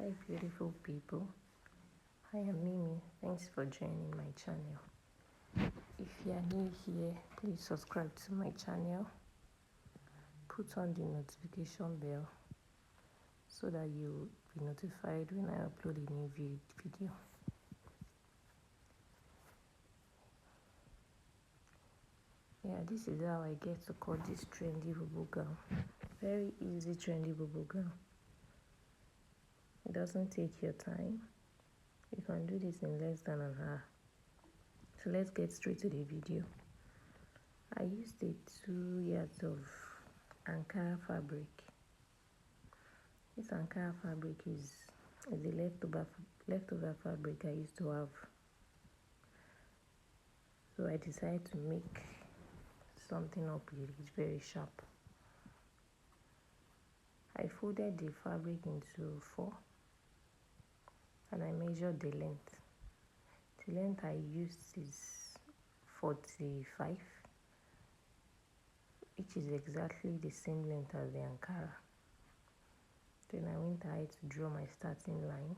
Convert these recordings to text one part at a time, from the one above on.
Hi beautiful people, I am Mimi. Thanks for joining my channel. If you are new here, please subscribe to my channel, put on the notification bell so that you'll be notified when I upload a new video. Yeah, this is how I get to cut this trendy Bubu gown. Very easy trendy Bubu gown. It doesn't take your time. You can do this in less than an hour. So let's get straight to the video. I used a 2 yards of Ankara fabric. This Ankara fabric is the leftover fabric I used to have. So I decided to make something up with it. It's very sharp. I folded the fabric into 4 and I measured the length. The length I used is 45, which is exactly the same length as the Ankara. Then I went ahead to draw my starting line.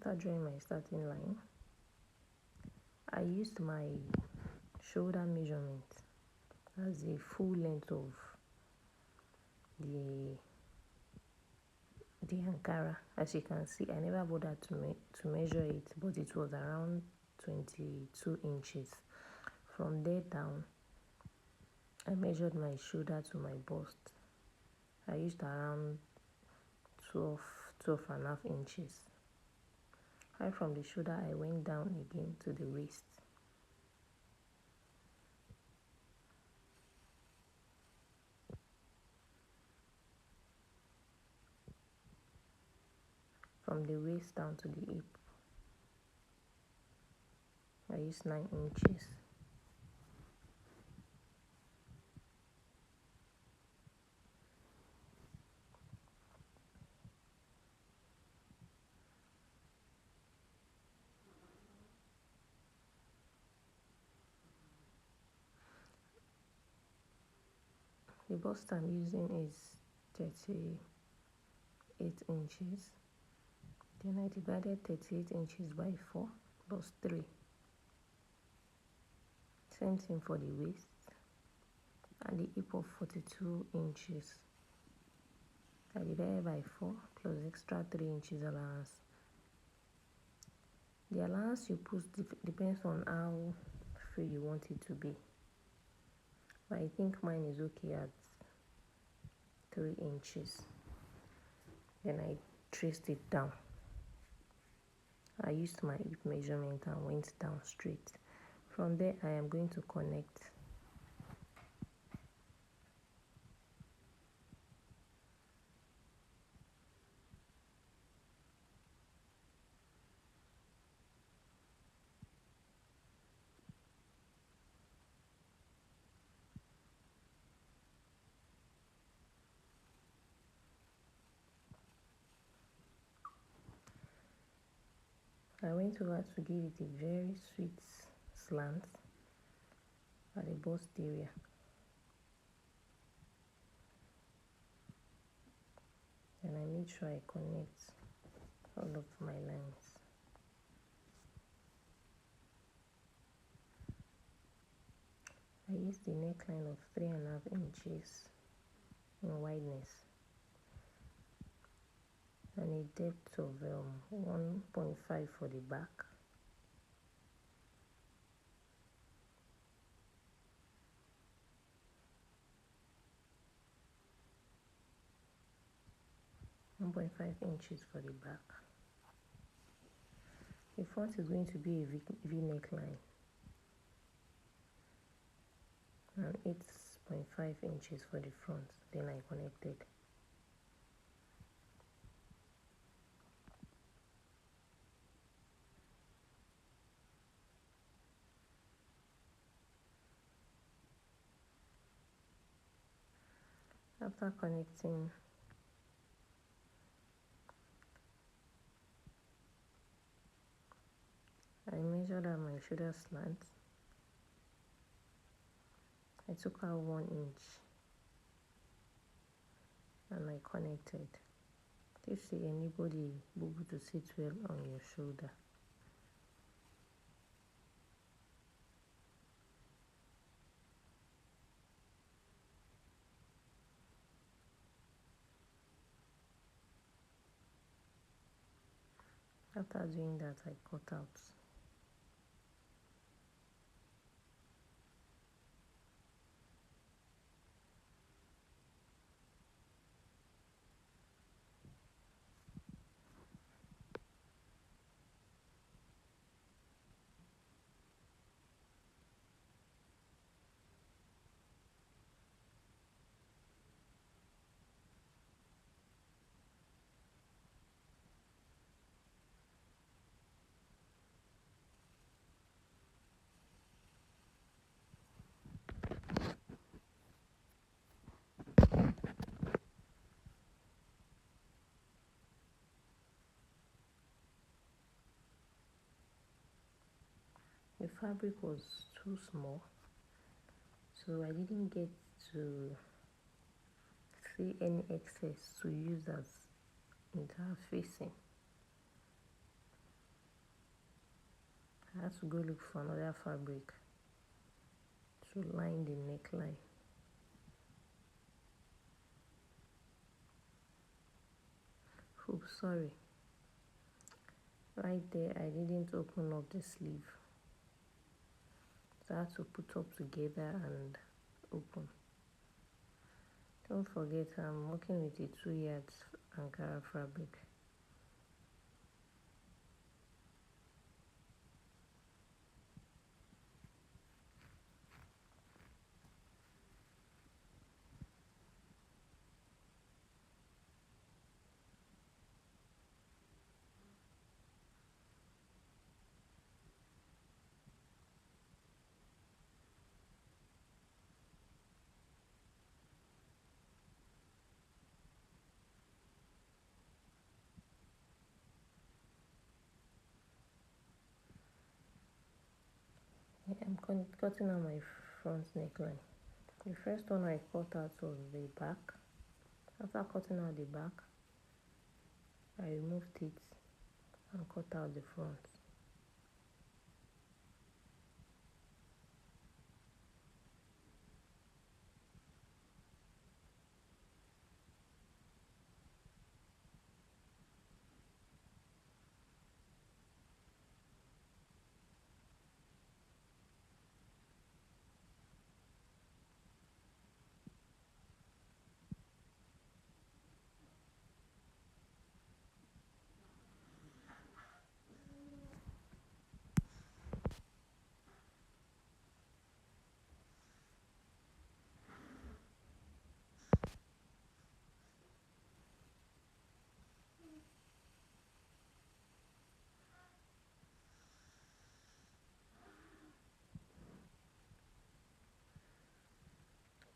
After drawing my starting line, I used my shoulder measurement as the full length of the Ankara. As you can see, I never bothered to measure it, but it was around 22 inches. From there down, I measured my shoulder to my bust. I used around 12 and a half inches. Right from the shoulder, I went down again to the waist. From the waist down to the hip, I used 9 inches. The bust I'm using is 38 inches. Then I divided 38 inches by 4 plus 3. Same thing for the waist and the hip of 42 inches. I divided by 4 plus extra 3 inches allowance. The allowance you put depends on how free you want it to be. But I think mine is okay at 3 inches. Then I traced it down. I used my hip measurement and went down straight. From there, I am going to connect. I went over to give it a very sweet slant at the bust area. And I made sure I connect all of my lines. I used the neckline of 3 and a half inches in wideness and a depth of 1.5 for the back. .5 inches for the back. The front is going to be a V neckline and 8.5 inches for the front. Then I connected. After connecting, I measured out my shoulder slant. I took out 1 inch and I connected. This will enable the bubu to sit well on your shoulder. After doing that, I cut out. The fabric was too small, so I didn't get to see any excess to use as interfacing. I had to go look for another fabric to line the neckline. Oops, sorry. Right there, I didn't open up the sleeve. So I had to put up together and open. Don't forget, I'm working with a 2 yards Ankara fabric. I'm cutting out my front neckline. The first one I cut out was the back. After cutting out the back, I removed it and cut out the front.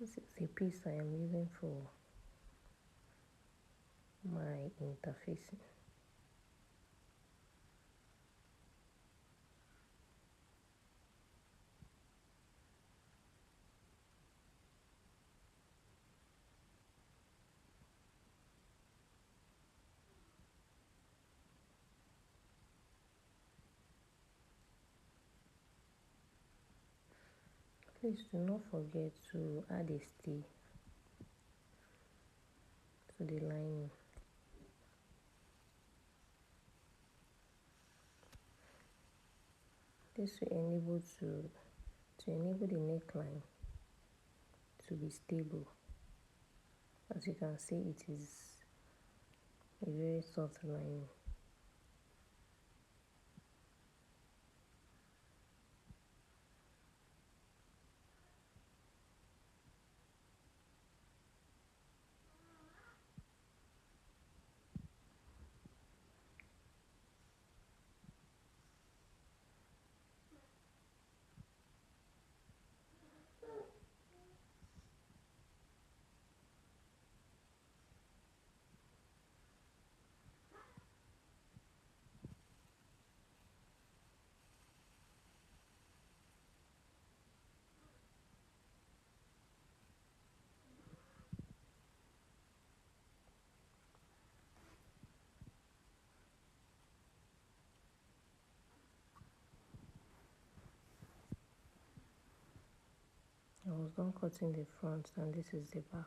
This is the piece I am using for my interfacing. Please do not forget to add a stay to the lining. This will enable the neckline to be stable. As you can see, it is a very soft lining. was done cutting the front and this is the back.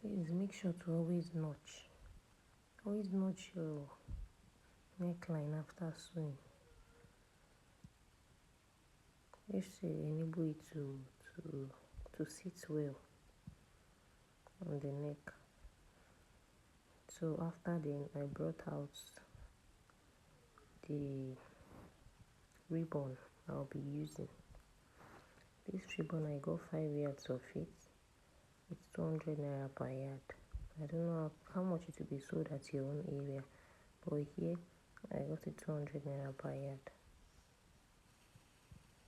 Please make sure to always notch your neckline after sewing. This will enable it to sit well on the neck. So after then I brought out the ribbon I'll be using. This ribbon I got 5 yards of it. It's 200 naira per yard. I don't know how much it will be sold at your own area, but here I got it 200 naira per yard.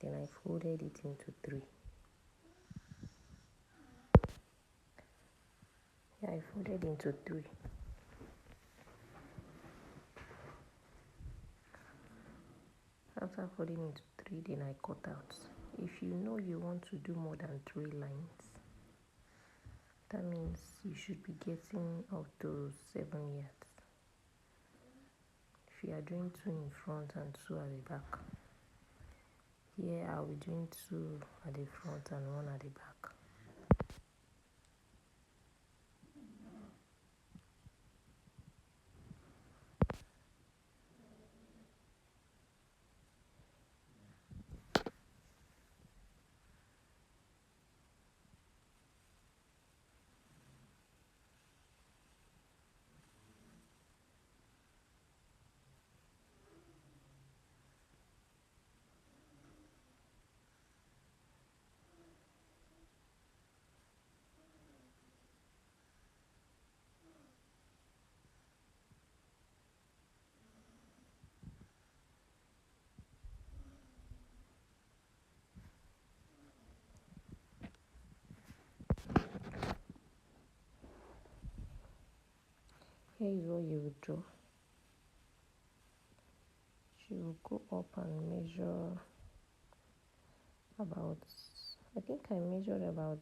Then I folded it into 3. Yeah, I folded into 3. After folding into 3, then I cut out. If you know you want to do more than 3 lines, that means you should be getting up to 7 yards. If you are doing 2 in front and 2 at the back, here I'll be doing 2 at the front and 1 at the back. Here is what you would do. You will go up and measure about, I think I measured about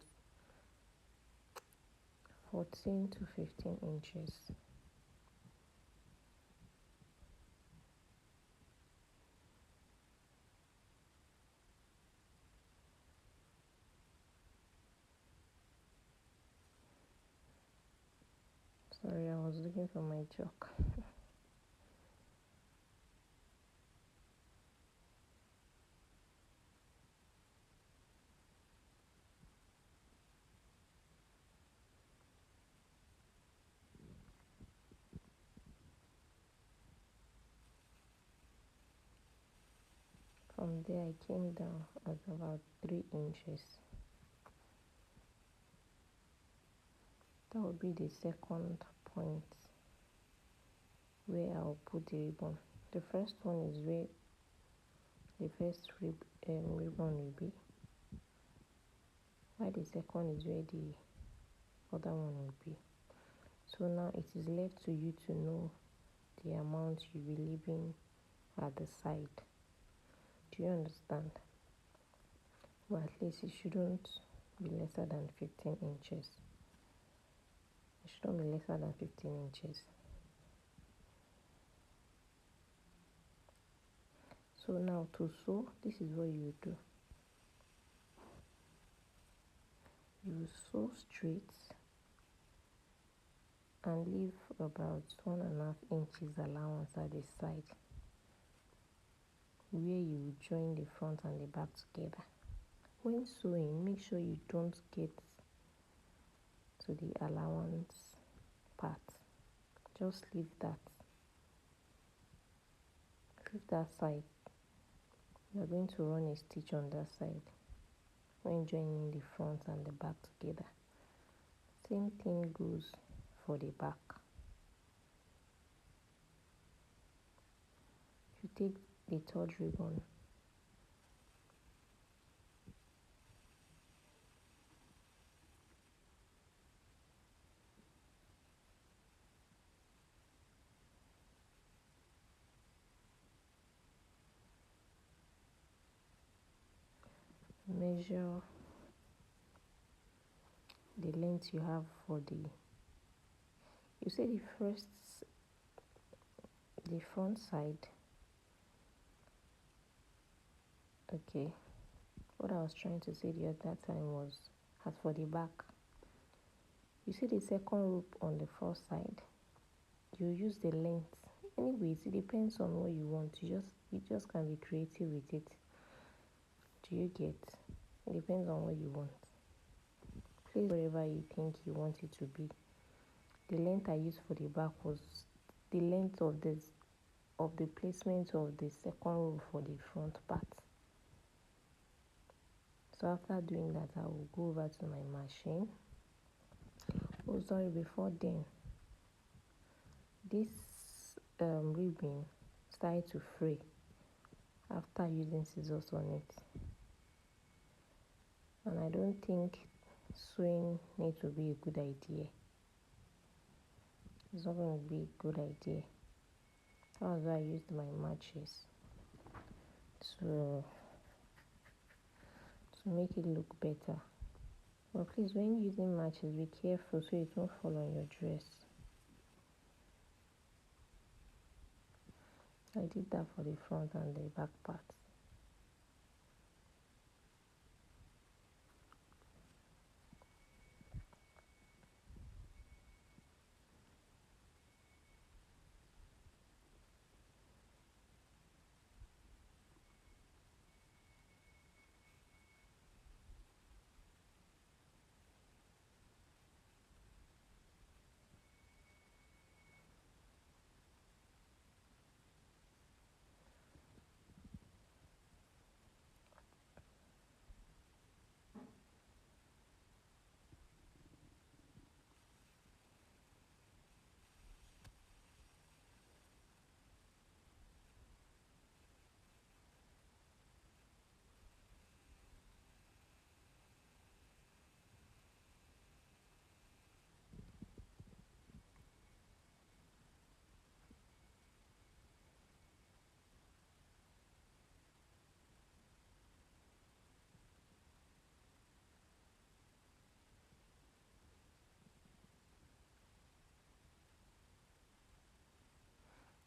14 to 15 inches. Sorry, I was looking for my chalk. From there I came down at about 3 inches. That would be the second point where I'll put the ribbon. The first one is where the first ribbon will be, while the second is where the other one will be. So now it is left to you to know the amount you'll be leaving at the side. Do you understand? Well, at least it shouldn't be lesser than 15 inches. It shouldn't be lesser than 15 inches. So now to sew, this is what you do. You sew straight and leave about 1.5 inches allowance at the side, where you join the front and the back together. When sewing, make sure you don't get to the allowance part. Just leave that side. You are going to run a stitch on that side when joining the front and the back together. Same thing goes for the back. You take the third ribbon measure the length you have for you say the front side. Okay, what I was trying to say the other time was, as for the back, you see the second rope on the first side, you use the length. Anyways, it depends on what you want. You just can be creative with it. Do you get? It depends on what you want. Place wherever you think you want it to be. The length I used for the back was the length of the placement of the second row for the front part. So after doing that, I will go over to my machine. Oh, sorry, before then, this ribbon started to fray after using scissors on it, and I don't think sewing need to be a good idea. It's not going to be a good idea. That was why I used my matches to make it look better. But please, when using matches, be careful so it won't fall on your dress. I did that for the front and the back part.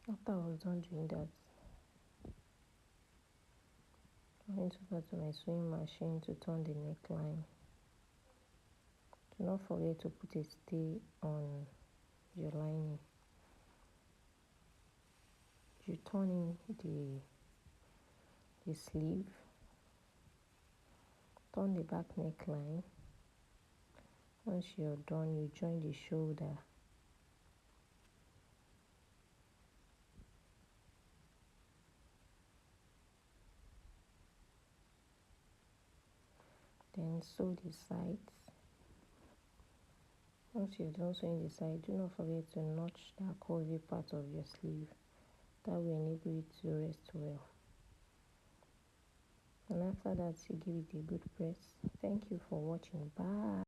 After I was done doing that, I went over to my sewing machine to turn the neckline. Do not forget to put a stay on your lining. You turn in the sleeve, turn the back neckline. Once you're done, you join the shoulder. Then sew the sides. Once you're done sewing the side, do not forget to notch that curvy part of your sleeve. That will enable it to rest well. And after that, you give it a good press. Thank you for watching. Bye.